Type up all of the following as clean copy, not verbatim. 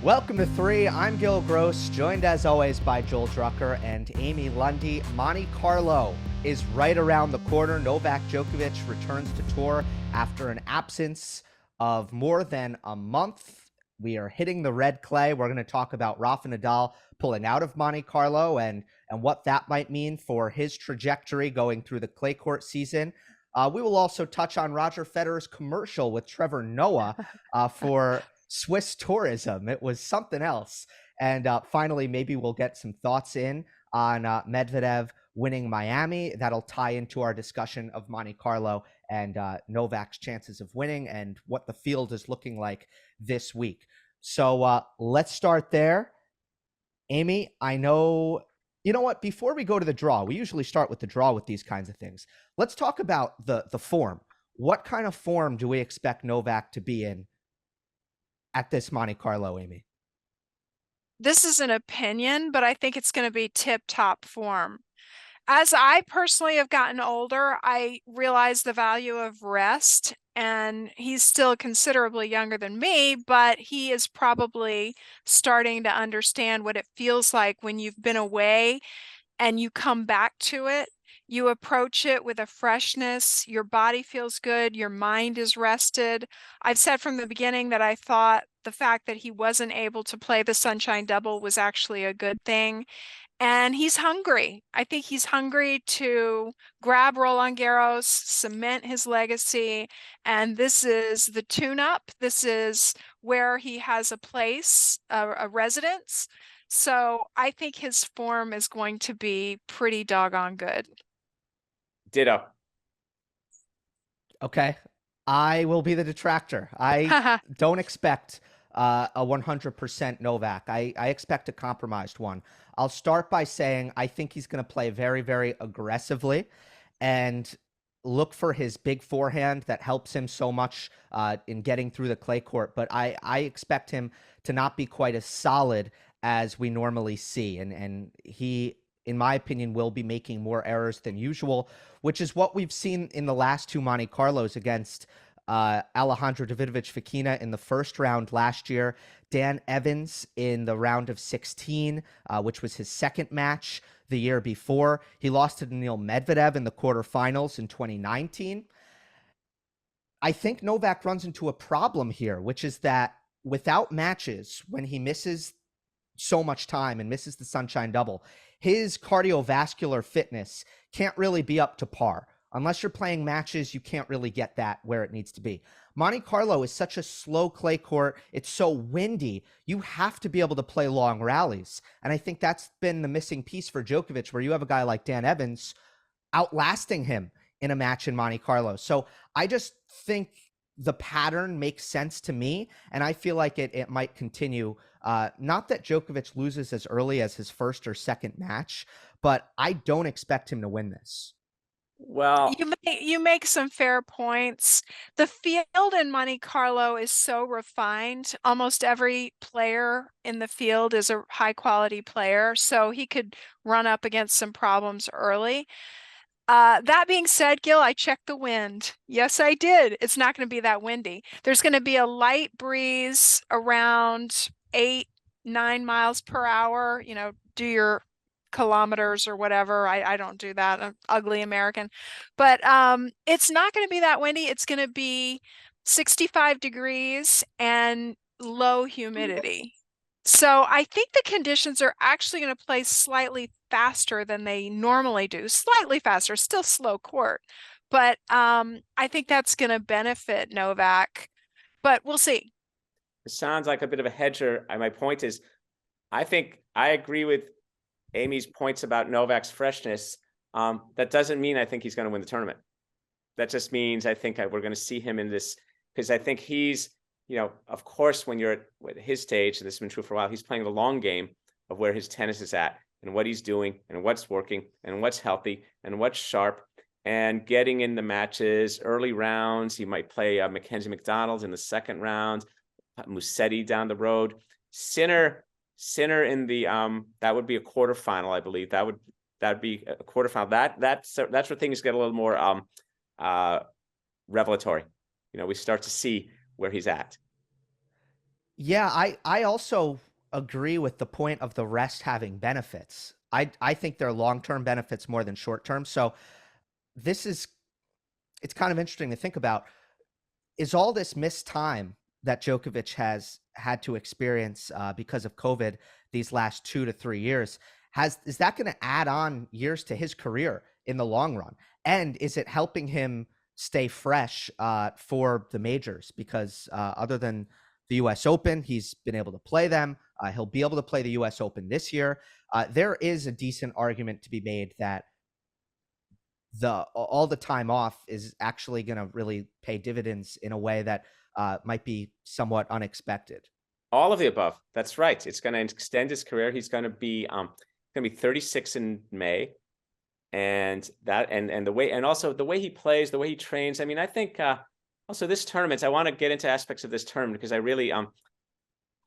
Welcome to 3. I'm Gill Gross, joined as always by Joel Drucker and Amy Lundy. Monte Carlo is right around the corner. Novak Djokovic returns to tour after an absence of more than a month. We are hitting the red clay. We're going to talk about Rafa Nadal pulling out of Monte Carlo and what that might mean for his trajectory going through the clay court season. We will also touch on Roger Federer's commercial with Trevor Noah for Swiss tourism. It was something else. And finally, maybe we'll get some thoughts in on Medvedev winning Miami. That'll tie into our discussion of Monte Carlo and Novak's chances of winning and what the field is looking like this week. So let's start there. Amy, I know, you know what? Before we go to the draw, we usually start with the draw with these kinds of things. Let's talk about the form. What kind of form do we expect Novak to be in at this Monte Carlo, Amy? This is an opinion, but I think it's going to be tip-top form. As I personally have gotten older, I realize the value of rest, and he's still considerably younger than me, but he is probably starting to understand what it feels like when you've been away and you come back to it. You approach it with a freshness. Your body feels good. Your mind is rested. I've said from the beginning that I thought the fact that he wasn't able to play the Sunshine Double was actually a good thing. And he's hungry. I think he's hungry to grab Roland Garros, cement his legacy. And this is the tune-up. This is where he has a place, a residence. So I think his form is going to be pretty doggone good. Ditto. Okay. I will be the detractor. I don't expect a 100% Novak. I expect a compromised one. I'll start by saying I think he's going to play very, very aggressively and look for his big forehand that helps him so much in getting through the clay court. But I expect him to not be quite as solid as we normally see. And he, in my opinion, will be making more errors than usual, which is what we've seen in the last two Monte Carlos against Alejandro Davidovich Fokina in the first round last year, Dan Evans in the round of 16, which was his second match the year before. He lost to Daniil Medvedev in the quarterfinals in 2019. I think Novak runs into a problem here, which is that without matches, when he misses so much time and misses the Sunshine Double, his cardiovascular fitness can't really be up to par. Unless you're playing matches, you can't really get that where it needs to be. Monte Carlo is such a slow clay court. It's so windy. You have to be able to play long rallies. And I think that's been the missing piece for Djokovic, where you have a guy like Dan Evans outlasting him in a match in Monte Carlo. So I just think the pattern makes sense to me, and I feel like it might continue. Not that Djokovic loses as early as his first or second match, but I don't expect him to win this. Well, you make some fair points. The field in Monte Carlo is so refined. Almost every player in the field is a high quality player, so he could run up against some problems early. That being said, Gil, I checked the wind. Yes, I did. It's not going to be that windy. There's going to be a light breeze around 8-9 miles per hour. You know, do your kilometers or whatever. I don't do that. I'm ugly American. But it's not going to be that windy. It's going to be 65 degrees and low humidity. So I think the conditions are actually going to play slightly faster than they normally do. Slightly faster, still slow court. But I think that's going to benefit Novak. But we'll see. it sounds like a bit of a hedger. My point is, I think I agree with Amy's points about Novak's freshness. That doesn't mean I think he's going to win the tournament. That just means I think we're going to see him in this, because I think he's, of course, when you're at his stage, and this has been true for a while, he's playing the long game of where his tennis is at and what he's doing and what's working and what's healthy and what's sharp, and getting in the matches, early rounds. He might play Mackenzie McDonald in the second round, Musetti down the road, Sinner in the that would be a quarterfinal, I believe. That'd be a quarterfinal. That's where things get a little more revelatory. We start to see where he's at. Yeah, I also agree with the point of the rest having benefits. I think they're long-term benefits more than short-term. So this is it's kind of interesting to think about. Is all this missed time that Djokovic has had to experience because of COVID these last 2 to 3 years, is that going to add on years to his career in the long run? And is it helping him stay fresh for the majors? Because other than the U.S. Open, he's been able to play them. He'll be able to play the U.S. Open this year. There is a decent argument to be made that all the time off is actually going to really pay dividends in a way that might be somewhat unexpected. All of the above. That's right. It's going to extend his career. He's going to be 36 in May, and the way, and also the way he plays, the way he trains. I mean, I think also this tournament. I want to get into aspects of this tournament because I really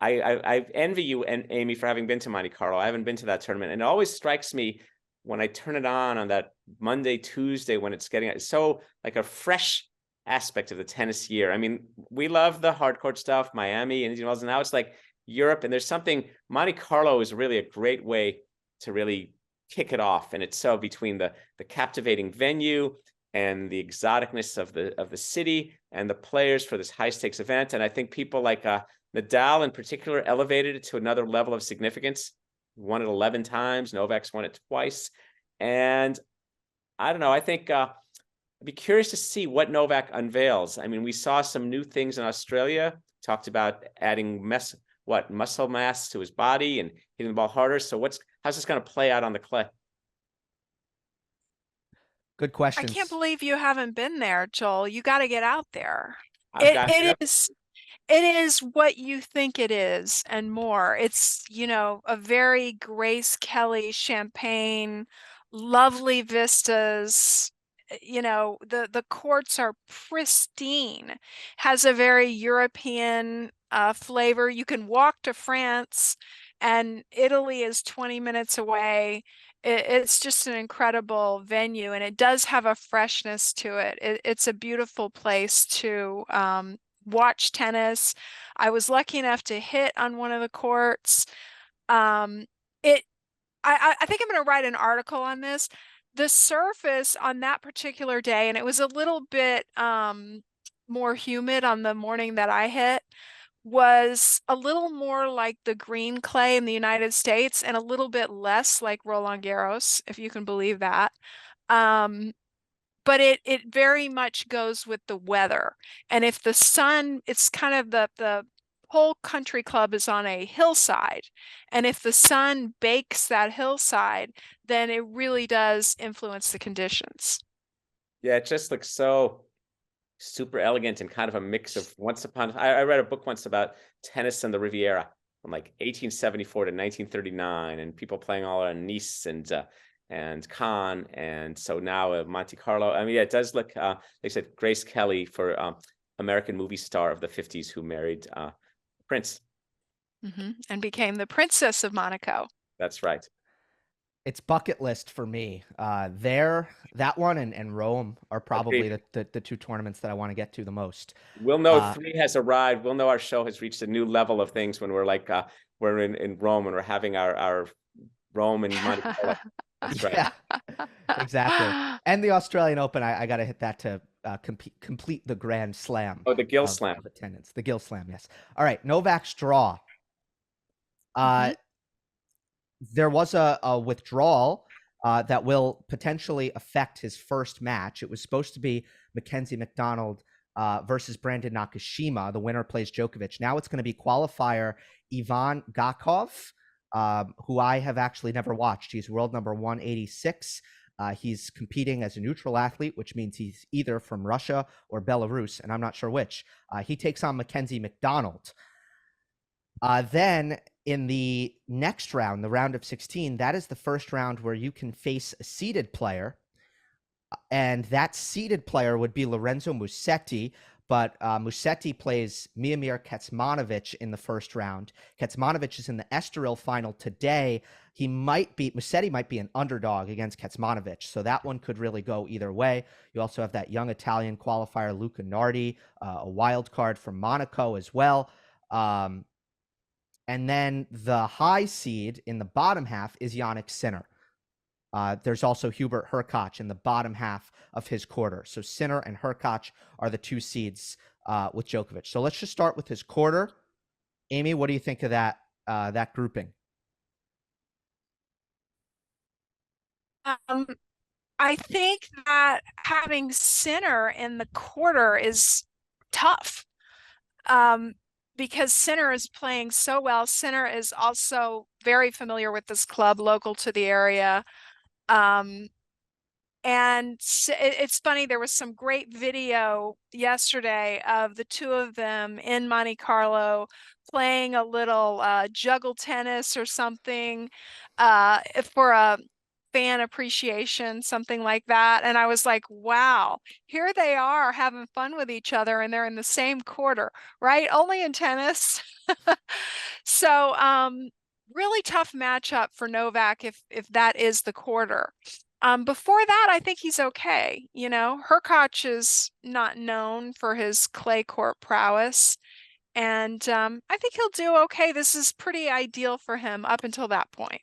I envy you and Amy for having been to Monte Carlo. I haven't been to that tournament, and it always strikes me when I turn it on that Monday, Tuesday, when it's so like a fresh aspect of the tennis year. I mean, we love the hardcourt stuff, Miami and Indian Wells, and now it's like Europe, and there's something. Monte Carlo is really a great way to really kick it off, and it's so between the captivating venue and the exoticness of the city and the players for this high stakes event. And I think people like Nadal in particular elevated it to another level of significance. Won it 11 times. Novak's won it twice. And I don't know. I think I'd be curious to see what Novak unveils. I mean, we saw some new things in Australia. Talked about adding muscle mass to his body and hitting the ball harder. So how's this going to play out on the clay? Good I questions. can't believe you haven't been there, Joel. You got to get out there. It is what you think it is and more. It's, a very Grace Kelly champagne, lovely vistas. The courts are pristine, has a very European flavor. You can walk to France, and Italy is 20 minutes away. It's just an incredible venue, and it does have a freshness to it. It's a beautiful place to watch tennis. I was lucky enough to hit on one of the courts. It I think I'm going to write an article on this. The surface on that particular day, and it was a little bit more humid on the morning that I hit, was a little more like the green clay in the United States and a little bit less like Roland Garros, if you can believe that. But it very much goes with the weather. And if the sun, it's kind of the whole country club is on a hillside. And if the sun bakes that hillside, then it really does influence the conditions. Yeah, it just looks so super elegant and kind of a mix of I read a book once about tennis and the Riviera from like 1874 to 1939, and people playing all around Nice and Cannes, and so now Monte Carlo. I mean, yeah, it does look like I said, Grace Kelly for American movie star of the 50s who married Prince. And became the Princess of Monaco. That's right. It's bucket list for me. That one and Rome are probably the two tournaments that I want to get to the most. We'll know 3 has arrived. We'll know our show has reached a new level of things when we're like we're in Rome and we're having our Rome and Monte Carlo. That's right. Yeah, exactly. And the Australian Open, I got to hit that to complete the Grand Slam. Oh, the Gill Slam. Of attendance. The Gill Slam, yes. All right, Novak's draw. There was a withdrawal that will potentially affect his first match. It was supposed to be Mackenzie McDonald versus Brandon Nakashima. The winner plays Djokovic. Now it's going to be qualifier Ivan Gakov, who I have actually never watched. He's world number 186. He's competing as a neutral athlete, which means he's either from Russia or Belarus, and I'm not sure which. He takes on Mackenzie McDonald. Then in the next round, the round of 16, that is the first round where you can face a seeded player. And that seeded player would be Lorenzo Musetti, but Musetti plays Miomir Kecmanovic in the first round. Kecmanovic is in the Estoril final today. Musetti might be an underdog against Kecmanovic, so that one could really go either way. You also have that young Italian qualifier, Luca Nardi, a wild card from Monaco as well. And then the high seed in the bottom half is Jannik Sinner. There's also Hubert Hurkacz in the bottom half of his quarter. So Sinner and Hurkacz are the 2 seeds with Djokovic. So let's just start with his quarter. Amy, what do you think of that grouping? I think that having Sinner in the quarter is tough. Because Sinner is playing so well. Sinner is also very familiar with this club, local to the area. And it's funny, there was some great video yesterday of the 2 of them in Monte Carlo playing a little juggle tennis or something for a fan appreciation, something like that. And I was like, wow, here they are having fun with each other and they're in the same quarter, right? Only in tennis. So really tough matchup for Novak if that is the quarter. Before that, I think he's okay. You know, Hurkacz is not known for his clay court prowess. And I think he'll do okay. This is pretty ideal for him up until that point.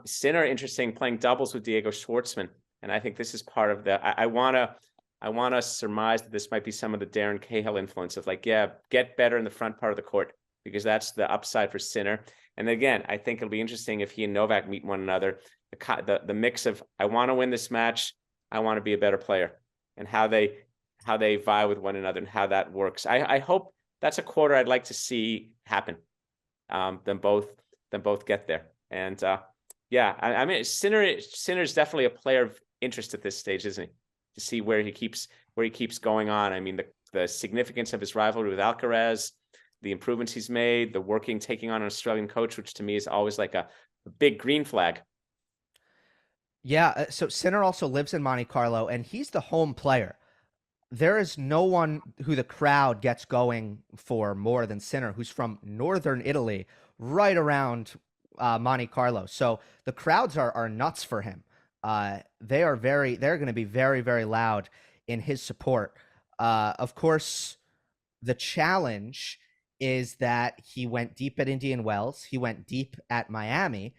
Sinner, interesting, playing doubles with Diego Schwartzman. And I think this is part of the, I want to surmise that this might be some of the Darren Cahill influence of like, yeah, get better in the front part of the court, because that's the upside for Sinner. And again, I think it'll be interesting if he and Novak meet one another. The mix of I want to win this match, I want to be a better player, and how they vie with one another and how that works. I hope that's a quarter I'd like to see happen. Them both get there. And yeah, I mean Sinner's definitely a player of interest at this stage, isn't he? To see where he keeps going on. I mean, the significance of his rivalry with Alcaraz, the improvements he's made, the taking on an Australian coach, which to me is always like a big green flag. Yeah, so Sinner also lives in Monte Carlo, and he's the home player. There is no one who the crowd gets going for more than Sinner, who's from northern Italy, right around Monte Carlo. So the crowds are nuts for him. They're going to be very, very loud in his support. Of course, the challenge is that he went deep at Indian Wells. He went deep at Miami.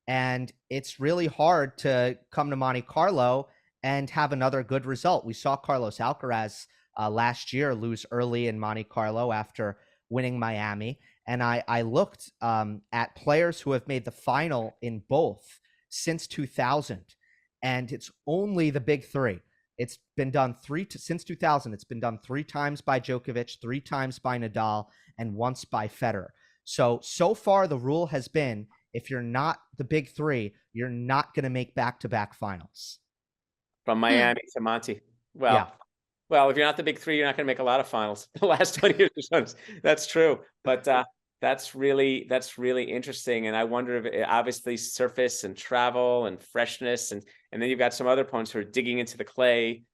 And it's really hard to come to Monte Carlo and have another good result. We saw Carlos Alcaraz last year lose early in Monte Carlo after winning Miami. And I looked at players who have made the final in both since 2000. And it's only the big 3. It's been done since 2000. It's been done 3 times by Djokovic, 3 times by Nadal, and once by Federer. So far the rule has been, if you're not the big 3, you're not going to make back-to-back finals. From Miami to Monte. Well, yeah. Well, if you're not the big 3, you're not going to make a lot of finals the last 20 years. That's true. But that's really interesting. And I wonder if obviously surface and travel and freshness, and then you've got some other opponents who are digging into the clay.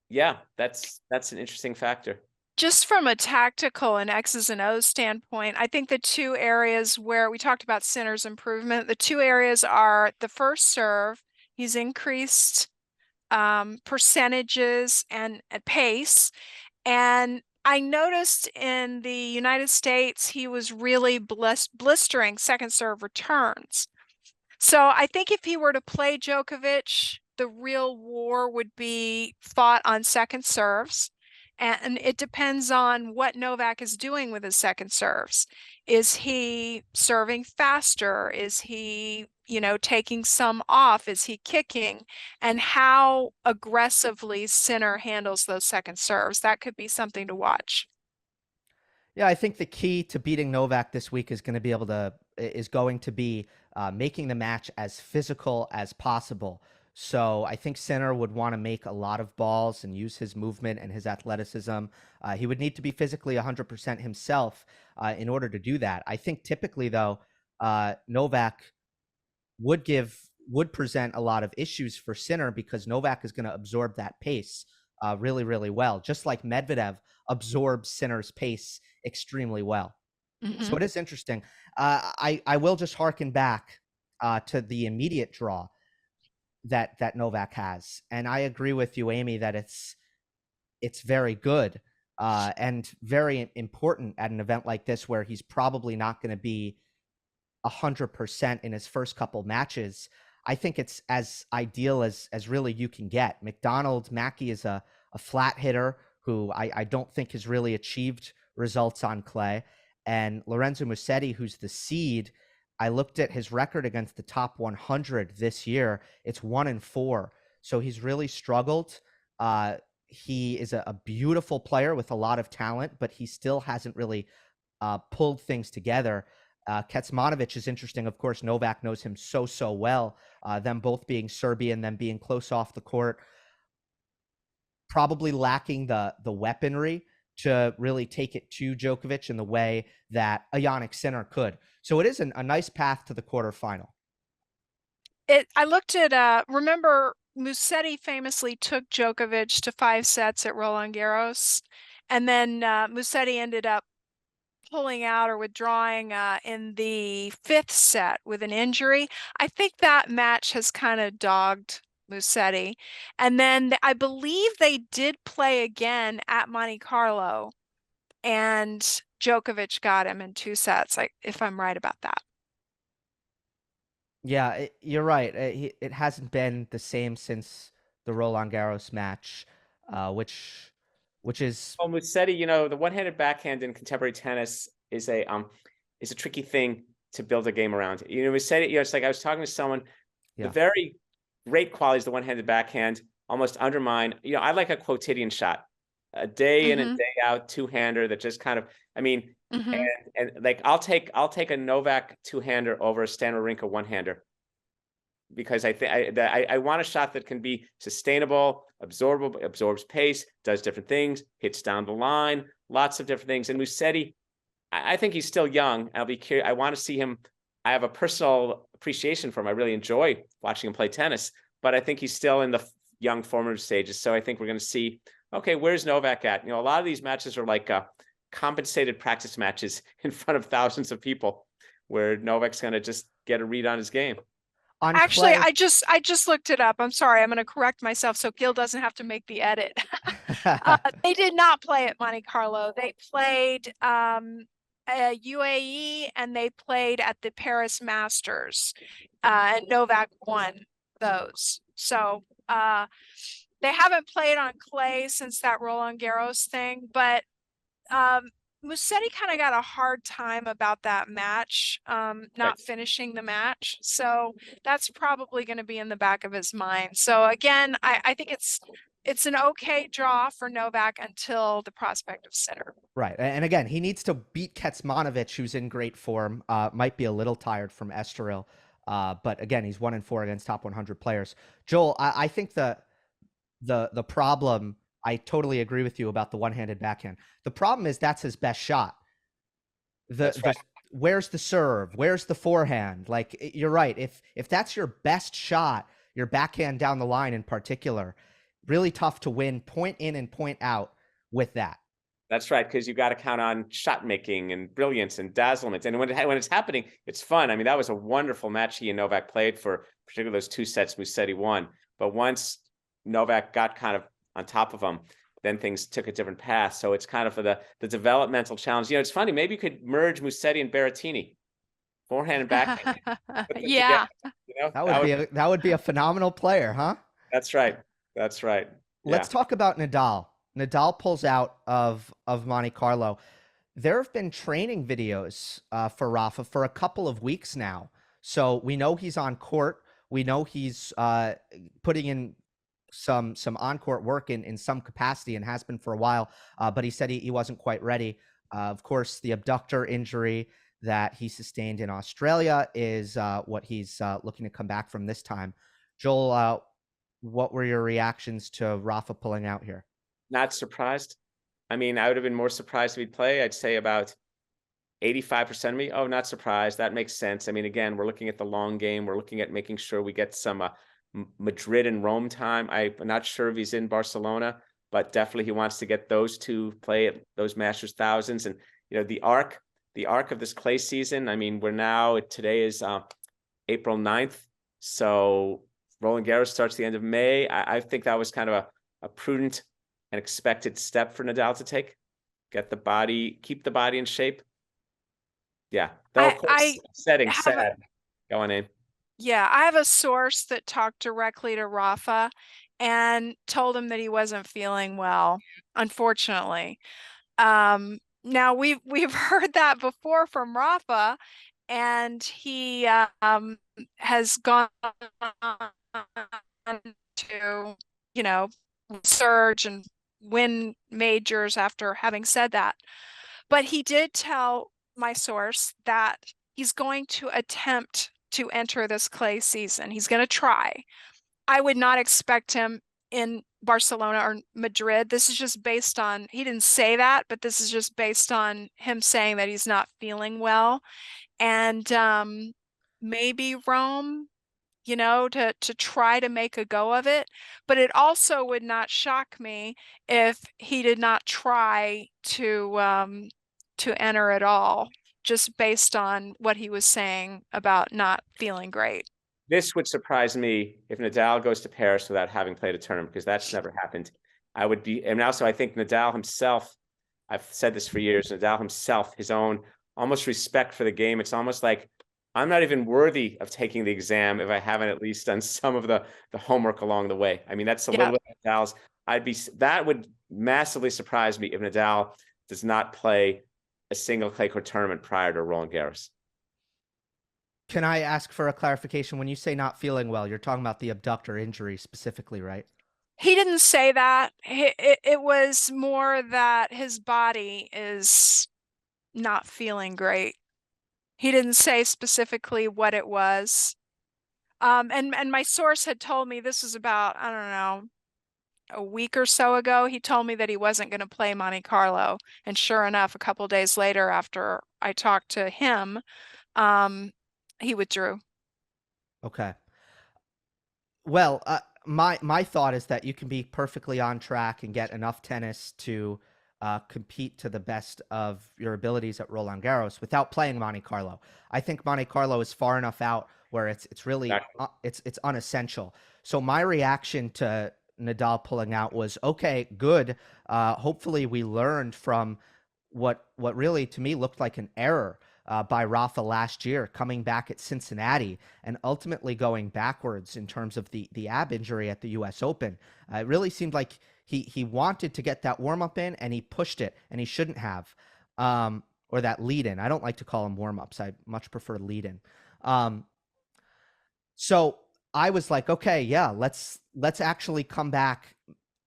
Yeah, that's an interesting factor. Just from a tactical and X's and O's standpoint, I think the 2 areas where we talked about Sinner's improvement, the 2 areas are the first serve. He's increased percentages and pace. And I noticed in the United States, he was really blistering second serve returns. So I think if he were to play Djokovic, the real war would be fought on second serves. And it depends on what Novak is doing with his second serves. Is he serving faster? Is he, taking some off? Is he kicking? And how aggressively Sinner handles those second serves. That could be something to watch. Yeah, I think the key to beating Novak this week is going to be making the match as physical as possible. So I think Sinner would want to make a lot of balls and use his movement and his athleticism. He would need to be physically 100% himself in order to do that. I think typically, though, Novak would present a lot of issues for Sinner, because Novak is going to absorb that pace really, really well, just like Medvedev absorbs Sinner's pace extremely well. Mm-hmm. So it is interesting. I will just harken back to the immediate draw that Novak has. And I agree with you, Amy, that it's very good. and very important at an event like this where he's probably not going to be 100% in his first couple matches. I think it's as ideal as really you can get. Mackie is a flat hitter who I don't think has really achieved results on clay. And Lorenzo Musetti, who's the seed, I looked at his record against the top 100 this year. It's 1-4. So he's really struggled. He is a beautiful player with a lot of talent, but he still hasn't really pulled things together. Kecmanovic is interesting. Of course, Novak knows him so well. Them both being Serbian, them being close off the court, probably lacking the weaponry to really take it to Djokovic in the way that a Jannik Sinner could. So it is a nice path to the quarterfinal. I looked at, remember Musetti famously took Djokovic to 5 sets at Roland Garros, and then Musetti ended up pulling out or withdrawing in the 5th set with an injury. I think that match has kind of dogged Musetti. And then I believe they did play again at Monte Carlo, and Djokovic got him in 2 sets, if I'm right about that. Yeah, you're right. It hasn't been the same since the Roland Garros match, which is... Well, Musetti, you know, the one-handed backhand in contemporary tennis is a tricky thing to build a game around. You know, Musetti, you know, it's like I was talking to someone, the very great qualities of the one-handed backhand almost undermine, you know, I like a quotidian shot, a day in and day out two-hander that just kind of, I mean, and like I'll take a Novak two-hander over a Stan Wawrinka one-hander, because I think I want a shot that can be sustainable, absorbable, absorbs pace, does different things, hits down the line, lots of different things. And Musetti, I think he's still young. I'll be curious. I want to see him. I have a personal appreciation for him. I really enjoy watching him play tennis, but I think he's still in the young formative stages. So I think we're going to see, okay, where's Novak at? You know, a lot of these matches are like compensated practice matches in front of thousands of people, where Novak's going to just get a read on his game. Actually, I just looked it up. I'm sorry. I'm going to correct myself so Gill doesn't have to make the edit. They did not play at Monte Carlo. They played UAE, and they played at the Paris Masters. And Novak won those. So they haven't played on clay since that Roland Garros thing, but Musetti kind of got a hard time about that match, not finishing the match. So that's probably going to be in the back of his mind. So again, I think it's an okay draw for Novak until the prospect of Sinner. Right. And again, he needs to beat Kecmanovic, who's in great form, might be a little tired from Estoril. But again, he's 1-4 against top 100 players. Joel, I think the problem, I totally agree with you about the one-handed backhand. The problem is that's his best shot. Where's the serve? Where's the forehand? Like, you're right. If that's your best shot, your backhand down the line in particular, really tough to win point in and point out with that. That's right, because you got to count on shot making and brilliance and dazzlement. And when it's happening, it's fun. I mean, that was a wonderful match he and Novak played for, particularly those 2 sets Musetti won. But once Novak got kind of on top of him, then things took a different path. So it's kind of for the developmental challenge. You know, it's funny. Maybe you could merge Musetti and Berrettini, forehand and backhand. Yeah, you know, that would be a phenomenal player, huh? That's right. That's right. Let's talk about Nadal. Nadal pulls out of Monte Carlo. There have been training videos for Rafa for a couple of weeks now. So we know he's on court. We know he's putting in some on-court work in some capacity and has been for a while. But he said he wasn't quite ready. Of course, the abductor injury that he sustained in Australia is what he's looking to come back from this time. Joel, what were your reactions to Rafa pulling out here? Not surprised. I mean, I would have been more surprised if he'd play. I'd say about 85% of me, oh, not surprised. That makes sense. I mean, again, we're looking at the long game. We're looking at making sure we get some Madrid and Rome time. I'm not sure if he's in Barcelona, but definitely he wants to get those two play at those Masters thousands. And, you know, the arc of this clay season, I mean, today is April 9th. So Roland Garros starts the end of May. I think that was kind of a prudent and expected step for Nadal to take. Get the body, keep the body in shape. Yeah. Though, of I course, setting have sad. Go on in. Yeah, I have a source that talked directly to Rafa and told him that he wasn't feeling well, unfortunately. Now we've heard that before from Rafa, and he has gone on to, you know, surge and win majors after having said that. But he did tell my source that he's going to attempt to enter this clay season. He's going to try. I would not expect him in Barcelona or Madrid. This is just based on, he didn't say that, but this is just based on him saying that he's not feeling well. And maybe Rome, to try to make a go of it. But it also would not shock me if he did not try to enter at all, just based on what he was saying about not feeling great. This would surprise me if Nadal goes to Paris without having played a tournament, because that's never happened. I would be, and also I think Nadal himself, I've said this for years, Nadal himself, his own almost respect for the game. It's almost like, I'm not even worthy of taking the exam if I haven't at least done some of the homework along the way. I mean, that's a little bit of Nadal's. That would massively surprise me if Nadal does not play a single clay court tournament prior to Roland Garros. Can I ask for a clarification? When you say not feeling well, you're talking about the abductor injury specifically, right? He didn't say that. It was more that his body is not feeling great. He didn't say specifically what it was. And my source had told me this was about, I don't know, a week or so ago. He told me that he wasn't going to play Monte Carlo. And sure enough, a couple days later after I talked to him, he withdrew. Okay. Well, my thought is that you can be perfectly on track and get enough tennis to compete to the best of your abilities at Roland Garros without playing Monte Carlo. I think Monte Carlo is far enough out where it's really it's unessential. So my reaction to Nadal pulling out was, okay, good. Hopefully we learned from what really to me looked like an error by Rafa last year, coming back at Cincinnati and ultimately going backwards in terms of the ab injury at the U.S. Open. It really seemed like he wanted to get that warm up in and he pushed it, and he shouldn't have, or that lead in. I don't like to call them warm ups. I much prefer lead in. So I was like, okay, yeah, let's actually come back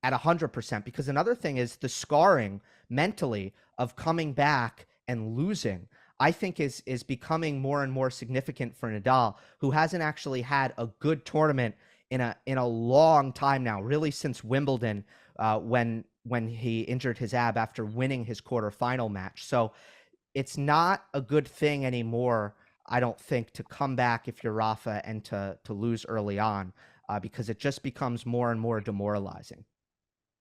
at 100%, because another thing is the scarring mentally of coming back and losing, I think is becoming more and more significant for Nadal, who hasn't actually had a good tournament in a long time now, really since Wimbledon, when he injured his ab after winning his quarterfinal match. So it's not a good thing anymore, I don't think, to come back if you're Rafa and to lose early on, because it just becomes more and more demoralizing.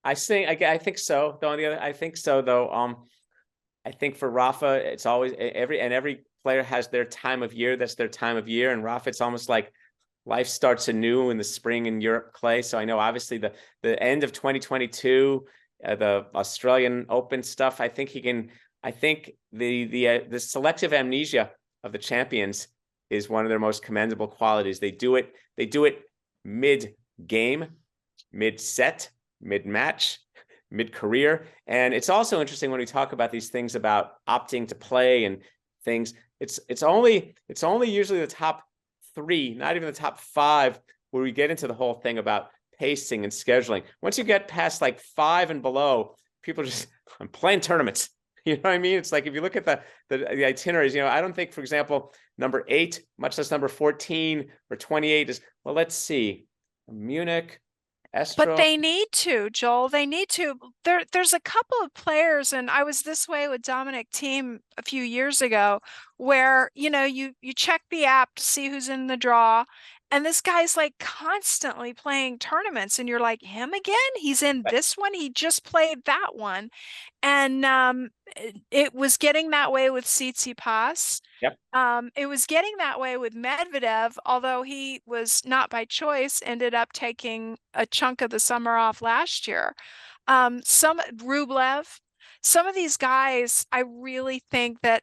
I think so. Though on the other, I think so though. I think for Rafa, it's always every player has their time of year. That's their time of year. And Rafa, it's almost like life starts anew in the spring in Europe clay. So I know obviously the end of 2022, the Australian Open stuff. I think he can. I think the selective amnesia of the champions is one of their most commendable qualities. They do it mid game, mid set, mid match, mid-career. And it's also interesting when we talk about these things about opting to play and things, it's only usually the top 3, not even the top 5, where we get into the whole thing about pacing and scheduling. Once you get past like 5 and below, people just, I'm playing tournaments. You know what I mean? It's like, if you look at the itineraries, I don't think, for example, number 8, much less number 14 or 28 is, well, let's see, Munich, But they need to, Joel. They need to. There's a couple of players, and I was this way with Dominic Thiem a few years ago, where you check the app to see who's in the draw, and this guy's like constantly playing tournaments, and you're like, him again? He's in this one. He just played that one, and it was getting that way with Tsitsipas. Yep. It was getting that way with Medvedev, although he was not by choice, ended up taking a chunk of the summer off last year. Some Rublev. some of these guys, I really think that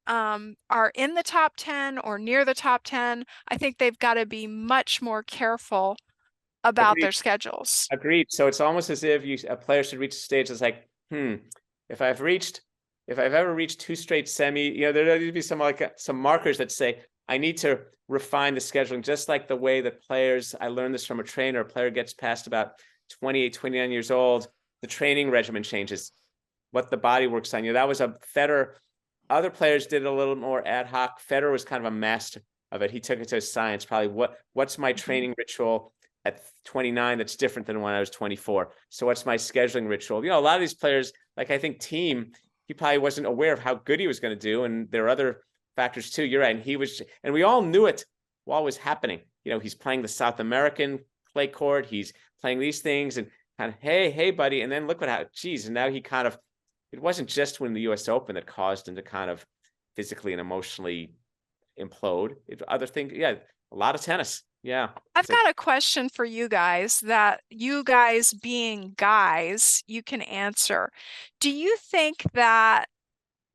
are in the top 10 or near the top 10. I think they've got to be much more careful about Agreed. their schedules. Agreed. So it's almost as if a player should reach a stage that's like, if I've ever reached 2 straight semi, there needs to be some markers that say I need to refine the scheduling, just like the way that players, I learned this from a trainer, a player gets past about 28, 29 years old, the training regimen changes, what the body works on. That was a Federer. Other players did it a little more ad hoc. Federer was kind of a master of it. He took it to science, probably what's my training ritual at 29 that's different than when I was 24. So what's my scheduling ritual? A lot of these players, like I think Thiem, he probably wasn't aware of how good he was going to do. And there are other factors too. You're right. And we all knew it while it was happening. He's playing the South American clay court. He's playing these things and kind of, hey, buddy. And then look what happened. Geez. And now it wasn't just when the US Open that caused him to kind of physically and emotionally implode. Other things. Yeah. A lot of tennis. Yeah. I've got a question for you guys that you guys being guys, you can answer. Do you think that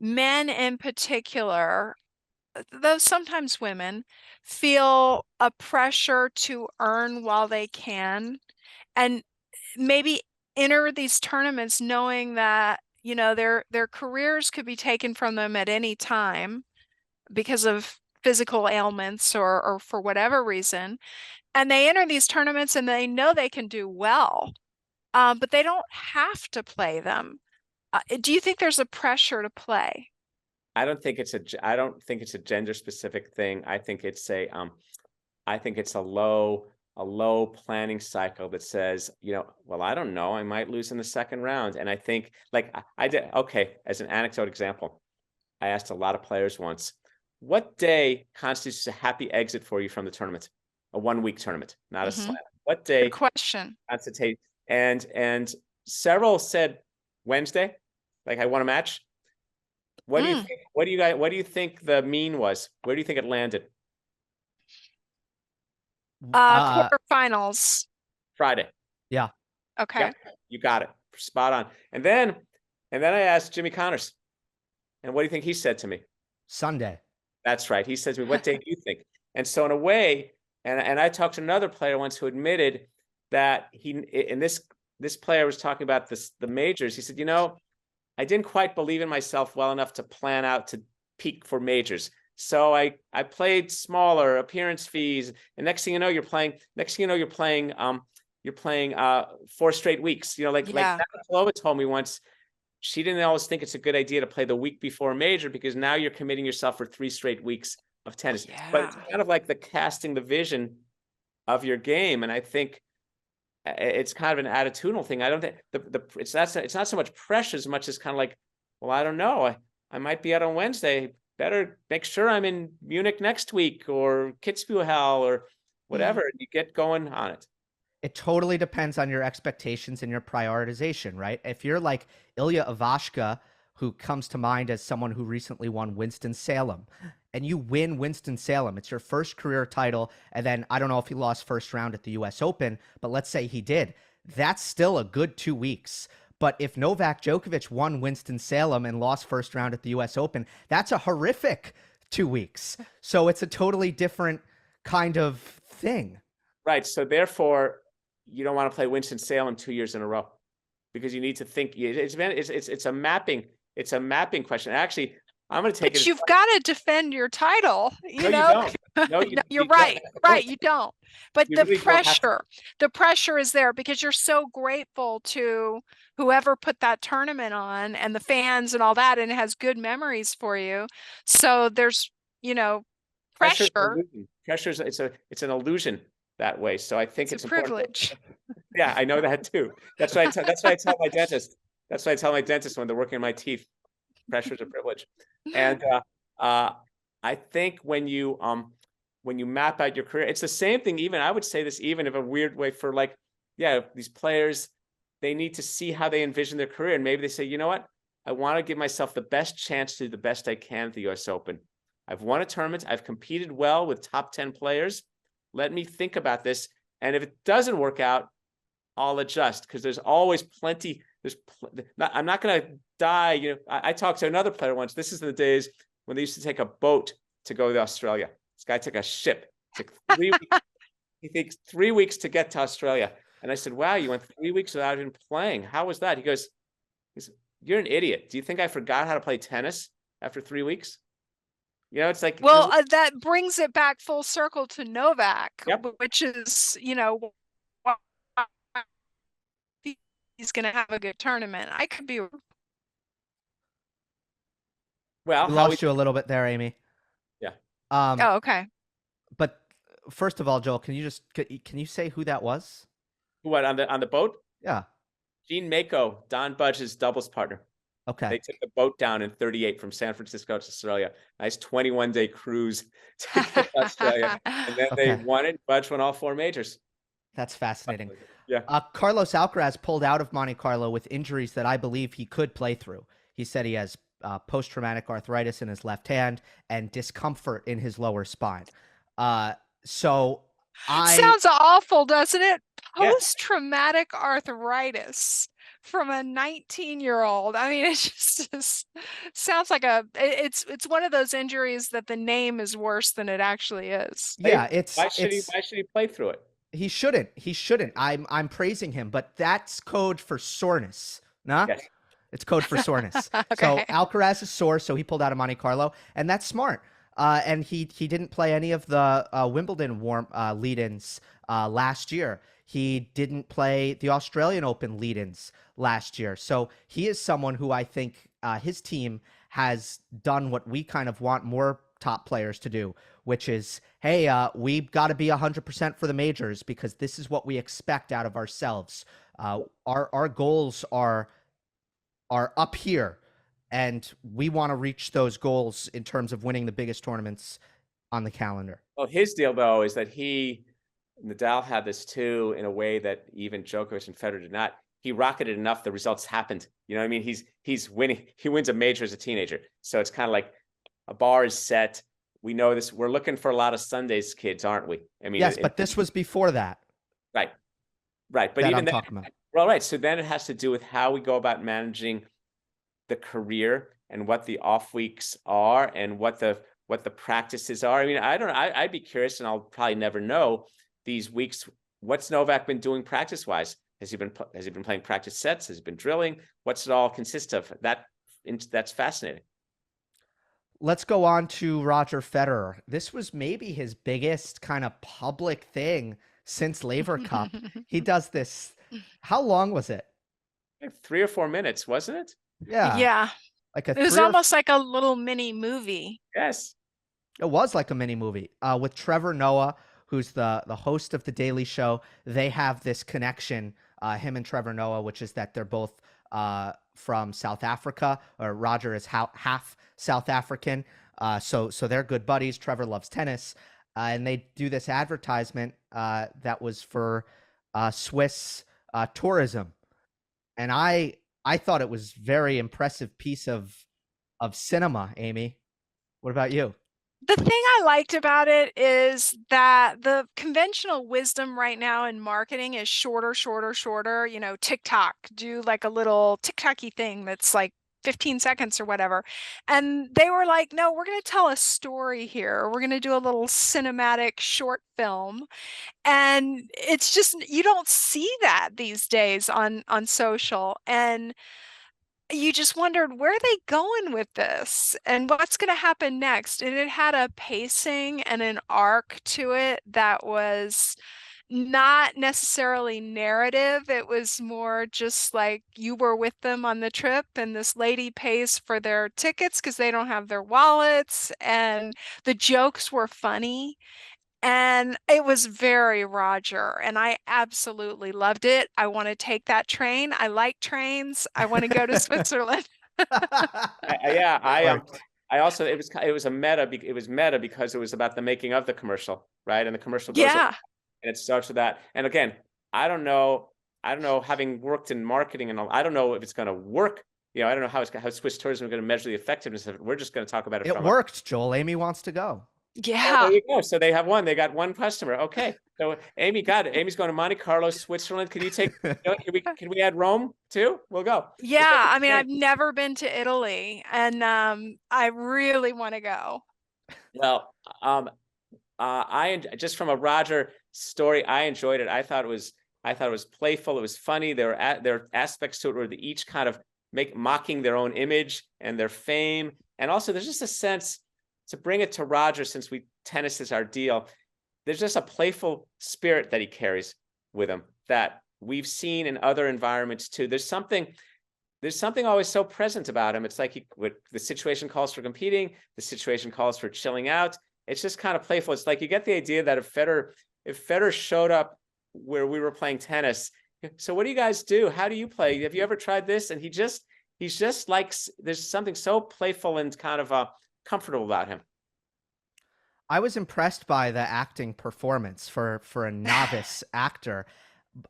men in particular, though sometimes women, feel a pressure to earn while they can and maybe enter these tournaments knowing that, their careers could be taken from them at any time because of physical ailments or for whatever reason, and they enter these tournaments and they know they can do well, but they don't have to play them. Do you think there's a pressure to play? I don't think it's a gender specific thing. I think it's a low planning cycle that says, well, I don't know, I might lose in the second round. And I think I did, okay, as an anecdote example, I asked a lot of players once, what day constitutes a happy exit for you from the tournament? A 1-week tournament, not a slam. What day? Good question. Constitute? And several said Wednesday, like I won a match. What do you think? What do you think the mean was? Where do you think it landed? Quarterfinals. Friday. Yeah. Okay. Yeah, you got it. Spot on. And then I asked Jimmy Connors, and what do you think he said to me? Sunday. That's right. He said to me, what day do you think? And so in a way, and I talked to another player once who admitted that this player was talking about the majors. He said, I didn't quite believe in myself well enough to plan out to peak for majors. So I played smaller appearance fees. And next thing you know, you're playing 4 straight weeks. Like Navratilova told me once, she didn't always think it's a good idea to play the week before a major because now you're committing yourself for 3 straight weeks of tennis. Yeah. But it's kind of like the casting the vision of your game. And I think it's kind of an attitudinal thing. I don't think it's not so much pressure as much as kind of like, well, I don't know. I might be out on Wednesday. Better make sure I'm in Munich next week or Kitzbühel or whatever. You get going on it. It totally depends on your expectations and your prioritization, right? If you're like Ilya Ivashka, who comes to mind as someone who recently won Winston-Salem, and you win Winston-Salem, it's your first career title, and then I don't know if he lost first round at the US Open, but let's say he did. That's still a good 2 weeks. But if Novak Djokovic won Winston-Salem and lost first round at the US Open, that's a horrific 2 weeks. So it's a totally different kind of thing. Right. So therefore, you don't want to play Winston-Salem 2 years in a row because you need to think. It's a mapping question. Actually, I'm going to take it. But you've got to defend your title. You don't. No, you're right. Right. You don't. But the pressure is there because you're so grateful to whoever put that tournament on and the fans and all that, and it has good memories for you. So there's, pressure. Pressure's it's an illusion that way. So I think it's a privilege. Yeah, I know that too. That's why I tell my dentist. That's why I tell my dentist when they're working on my teeth. Pressure's a privilege. And I think when you map out your career, it's the same thing. Even I would say this, even in a weird way, for these players, they need to see how they envision their career, and maybe they say, you know what, I want to give myself the best chance to do the best I can at the US Open. I've won a tournament. I've competed well with top 10 players. Let me think about this. And if it doesn't work out, I'll adjust, because there's always plenty. I'm not going to die. You know, I talked to another player once. This is in the days when they used to take a boat to go to Australia. This guy took a ship. It took 3 weeks. He takes 3 weeks to get to Australia. And I said, wow, you went 3 weeks without even playing. How was that? He goes, you're an idiot. Do you think I forgot how to play tennis after 3 weeks? You know, it's like, well, that brings it back full circle to Novak, Yep. which is, you know, why he's going to have a good tournament. I could be. well, We how lost you a little bit there, Amy. Yeah. Oh, okay. But first of all, Joel, can you say who that was? what on the boat? Yeah. Gene Mako, Don Budge's doubles partner. Okay. They took the boat down in 38 from San Francisco to Australia. Nice 21-day cruise to get to Australia. And then they won it. Budge won all 4 majors. That's fascinating. Yeah. Carlos Alcaraz pulled out of Monte Carlo with injuries that I believe he could play through. He said he has post-traumatic arthritis in his left hand and discomfort in his lower spine. Sounds awful, doesn't it? Yeah. Post-traumatic arthritis from a 19-year-old. I mean, it just sounds like it's one of those injuries that the name is worse than it actually is. Yeah, why should he play through it? He shouldn't. I'm praising him, but that's code for soreness. Nah? Yes. It's code for soreness. Okay. So Alcaraz is sore, so he pulled out of Monte Carlo, and that's smart. And he didn't play any of the Wimbledon lead-ins last year. He didn't play the Australian Open lead-ins last year. So he is someone who I think his team has done what we kind of want more top players to do, which is, hey, we've got to be 100% for the majors because this is what we expect out of ourselves. Our goals are up here, and we want to reach those goals in terms of winning the biggest tournaments on the calendar. Well, his deal, though, is that Nadal had this too in a way that even Djokovic and Federer did not. He rocketed enough, the results happened. You know what I mean? He's winning. He wins a major as a teenager. So it's kind of like a bar is set. We know this. We're looking for a lot of Sundays kids, aren't we? I mean, yes, but this was before that. Right. But that even I'm then, talking about. Well, right. So then it has to do with how we go about managing the career and what the off weeks are and what the practices are. I mean, I don't know. I'd be curious, and I'll probably never know these weeks. What's Novak been doing practice wise? Has he been playing practice sets? Has he been drilling? What's it all consist of? That's fascinating. Let's go on to Roger Federer. This was maybe his biggest kind of public thing since Laver Cup. He does this. How long was it? Like 3 or 4 minutes, wasn't it? Yeah. Yeah. Like it was almost like a little mini movie. Yes. It was like a mini movie. With Trevor Noah, who's the host of The Daily Show. They have this connection, him and Trevor Noah, which is that they're both from South Africa, or Roger is half South African. So they're good buddies. Trevor loves tennis. And they do this advertisement that was for Swiss tourism. And I thought it was very impressive piece of cinema, Amy. What about you? The thing I liked about it is that the conventional wisdom right now in marketing is shorter. You know, TikTok, do like a little TikTok-y thing that's like 15 seconds or whatever. And they were like, no, we're going to tell a story here. We're going to do a little cinematic short film. And it's just, you don't see that these days on social. And you just wondered, where are they going with this and what's going to happen next? And it had a pacing and an arc to it that was not necessarily narrative. It was more just like you were with them on the trip, and this lady pays for their tickets because they don't have their wallets, and the jokes were funny. And it was very Roger, and I absolutely loved it. I want to take that train. I like trains. I want to go to Switzerland. I also, it was meta because it was about the making of the commercial, right? And the commercial goes up, and it starts with that. And again, I don't know, having worked in marketing and all, I don't know if it's going to work. You know, I don't know how Swiss tourism is going to measure the effectiveness of it. We're just going to talk about it. It worked, Joel. Amy wants to go. Yeah. Oh, there you go. So they got one customer. Okay. So Amy got it. Amy's going to Monte Carlo, Switzerland. Can you take, can we add Rome too? We'll go. Yeah, I mean, I've never been to Italy, and I really want to go. Well, just from a Roger story, I enjoyed it. I thought it was playful. It was funny. There are aspects to it where they each kind of mocking their own image and their fame, and also there's just a sense to bring it to Roger, since tennis is our deal. There's just a playful spirit that he carries with him that we've seen in other environments too. There's something always so present about him. It's like the situation calls for competing, the situation calls for chilling out. It's just kind of playful. It's like you get the idea that if Federer showed up where we were playing tennis, so what do you guys do? How do you play? Have you ever tried this? And he's just like, there's something so playful and kind of comfortable about him. I was impressed by the acting performance for a novice actor.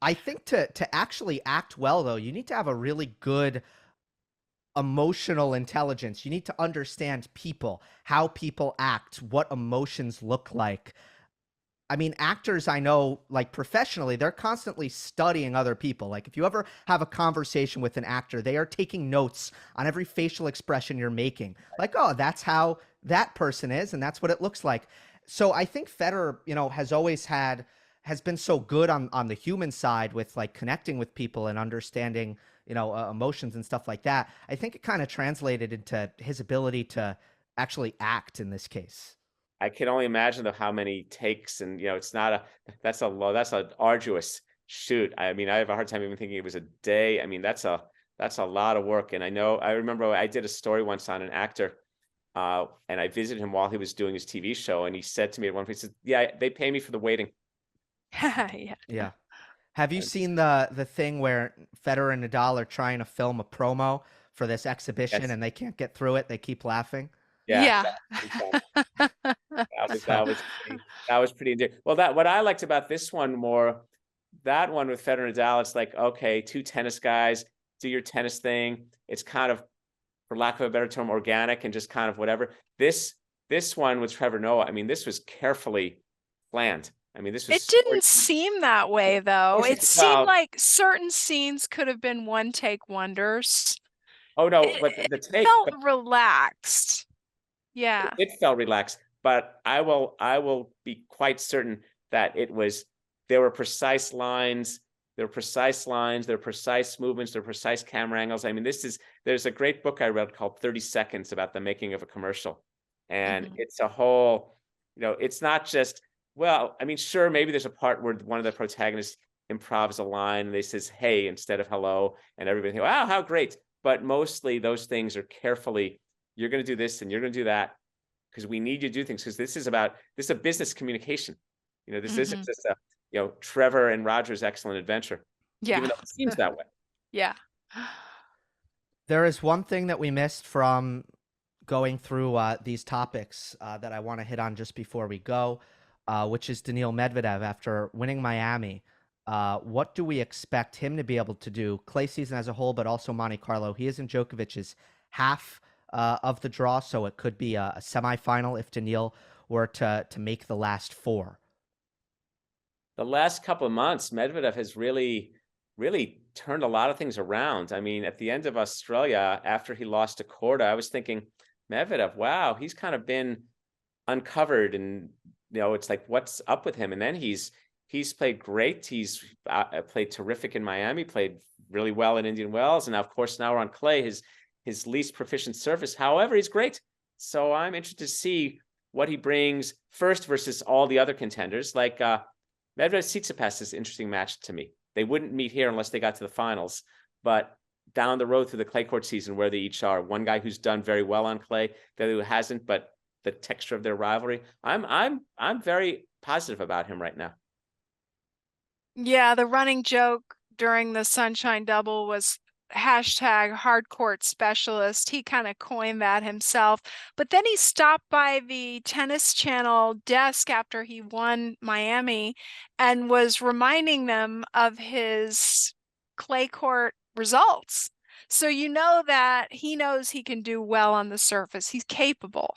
I think to actually act well, though, you need to have a really good emotional intelligence. You need to understand people, how people act, what emotions look like. I mean, actors I know, like professionally, they're constantly studying other people. Like if you ever have a conversation with an actor, they are taking notes on every facial expression you're making. Like, oh, that's how that person is, and that's what it looks like. So I think Federer, has been so good on the human side with like connecting with people and understanding, emotions and stuff like that. I think it kind of translated into his ability to actually act in this case. I can only imagine how many takes, and that's an arduous shoot. I mean, I have a hard time even thinking it was a day. I mean, that's a lot of work. And I remember I did a story once on an actor, and I visited him while he was doing his TV show, and he said to me at one point, he said, "Yeah, they pay me for the waiting." Yeah. Have you seen the thing where Federer and Nadal are trying to film a promo for this exhibition, Yes. and they can't get through it? They keep laughing. Yeah. That was pretty endearing. Well, what I liked about this one more, that one with Federer and Nadal, it's like, okay, two tennis guys, do your tennis thing. It's kind of, for lack of a better term, organic and just kind of whatever. This one with Trevor Noah, I mean, this was carefully planned. I mean, this was. It didn't seem that way, though. It seemed like certain scenes could have been one-take wonders. Oh no, but the take felt relaxed. Yeah. It felt relaxed, but I will be quite certain that there were precise lines, there were precise movements, there were precise camera angles. I mean, there's a great book I read called 30 Seconds about the making of a commercial. And it's a whole, it's not just, well, I mean, sure, maybe there's a part where one of the protagonists improvs a line and they says, hey, instead of hello, and everybody thinks, wow, how great. But mostly those things are carefully, you're going to do this and you're going to do that because we need you to do things, because this is a business communication. This isn't just a, Trevor and Roger's excellent adventure. Yeah. Even though it seems that way. Yeah. There is one thing that we missed from going through these topics that I want to hit on just before we go, which is Daniil Medvedev. After winning Miami, what do we expect him to be able to do clay season as a whole, but also Monte Carlo? He is in Djokovic's half of the draw, so it could be a semifinal if Daniil were to make the last four. The last couple of months, Medvedev has really, really turned a lot of things around. I mean, at the end of Australia, after he lost to Korda, I was thinking, Medvedev, wow, he's kind of been uncovered, and it's like, what's up with him? And then he's played great. He's played terrific in Miami, played really well in Indian Wells, and now, of course, now we're on clay, his least proficient surface. However, he's great. So I'm interested to see what he brings first versus all the other contenders. Like Medvedev Tsitsipas is an interesting match to me. They wouldn't meet here unless they got to the finals, but down the road through the clay court season where they each are, one guy who's done very well on clay, the other who hasn't, but the texture of their rivalry, I'm very positive about him right now. Yeah, the running joke during the Sunshine Double was #hardcourt specialist. He kind of coined that himself. But then he stopped by the Tennis Channel desk after he won Miami and was reminding them of his clay court results. So you know that he knows he can do well on the surface. He's capable.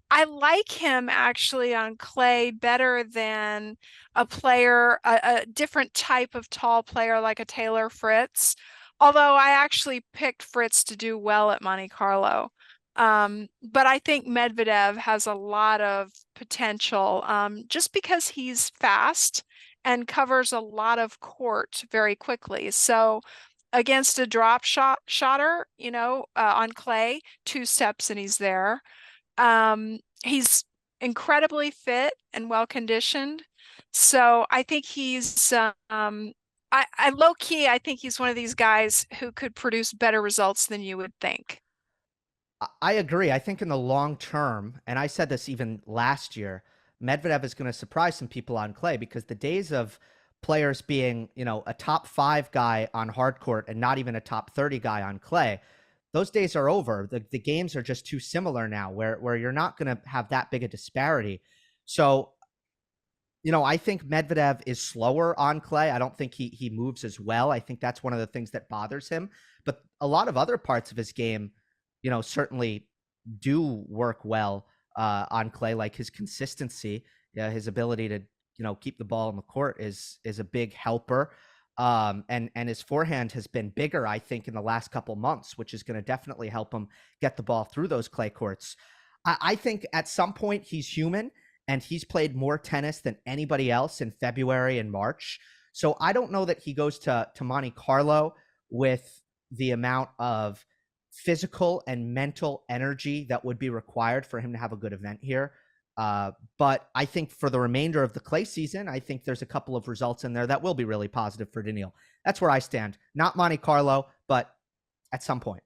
I like him actually on clay better than a player, a different type of tall player like a Taylor Fritz. Although I actually picked Fritz to do well at Monte Carlo. But I think Medvedev has a lot of potential, just because he's fast and covers a lot of court very quickly. So against a drop shotter, on clay, 2 steps and he's there. He's incredibly fit and well conditioned. So I think he's I low key, I think he's one of these guys who could produce better results than you would think. I agree. I think in the long term, and I said this even last year, Medvedev is going to surprise some people on clay, because the days of players being, a top 5 guy on hard court and not even a top 30 guy on clay, those days are over. The games are just too similar now, where you're not going to have that big a disparity. So, I think Medvedev is slower on clay. I don't think he moves as well. I think that's one of the things that bothers him. But a lot of other parts of his game, certainly do work well on clay, like his consistency, his ability to, keep the ball in the court is a big helper. And his forehand has been bigger, I think, in the last couple months, which is going to definitely help him get the ball through those clay courts. I think at some point he's human, and he's played more tennis than anybody else in February and March. So I don't know that he goes to Monte Carlo with the amount of physical and mental energy that would be required for him to have a good event here. But I think for the remainder of the clay season, I think there's a couple of results in there that will be really positive for Daniil. That's where I stand. Not Monte Carlo, but at some point.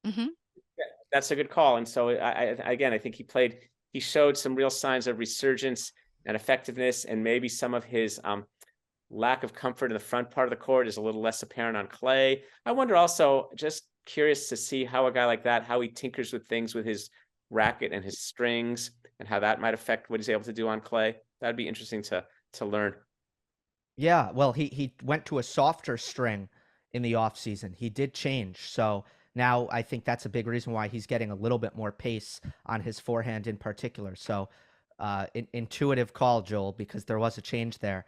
Mm-hmm. Yeah, that's a good call. And so I think he showed some real signs of resurgence and effectiveness, and maybe some of his lack of comfort in the front part of the court is a little less apparent on clay. I wonder also, just curious to see how a guy like that, how he tinkers with things with his racket and his strings, and how that might affect what he's able to do on clay. That'd be interesting to learn. Yeah, well, he went to a softer string in the off season. He did change. So now I think that's a big reason why he's getting a little bit more pace on his forehand in particular. So intuitive call, Joel, because there was a change there.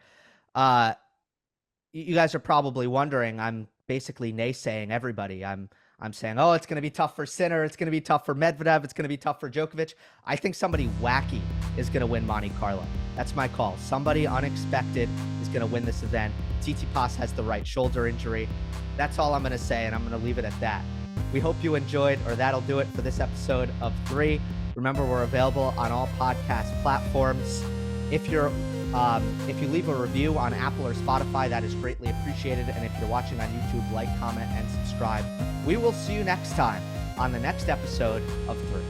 You guys are probably wondering, I'm basically naysaying everybody. I'm saying, oh, it's going to be tough for Sinner. It's going to be tough for Medvedev. It's going to be tough for Djokovic. I think somebody wacky is going to win Monte Carlo. That's my call. Somebody unexpected is going to win this event. Tsitsipas has the right shoulder injury. That's all I'm going to say, and I'm going to leave it at that. We hope you enjoyed, or that'll do it for this episode of 3. Remember, we're available on all podcast platforms. If you leave a review on Apple or Spotify, that is greatly appreciated. And if you're watching on YouTube, like, comment, and subscribe. We will see you next time on the next episode of 3.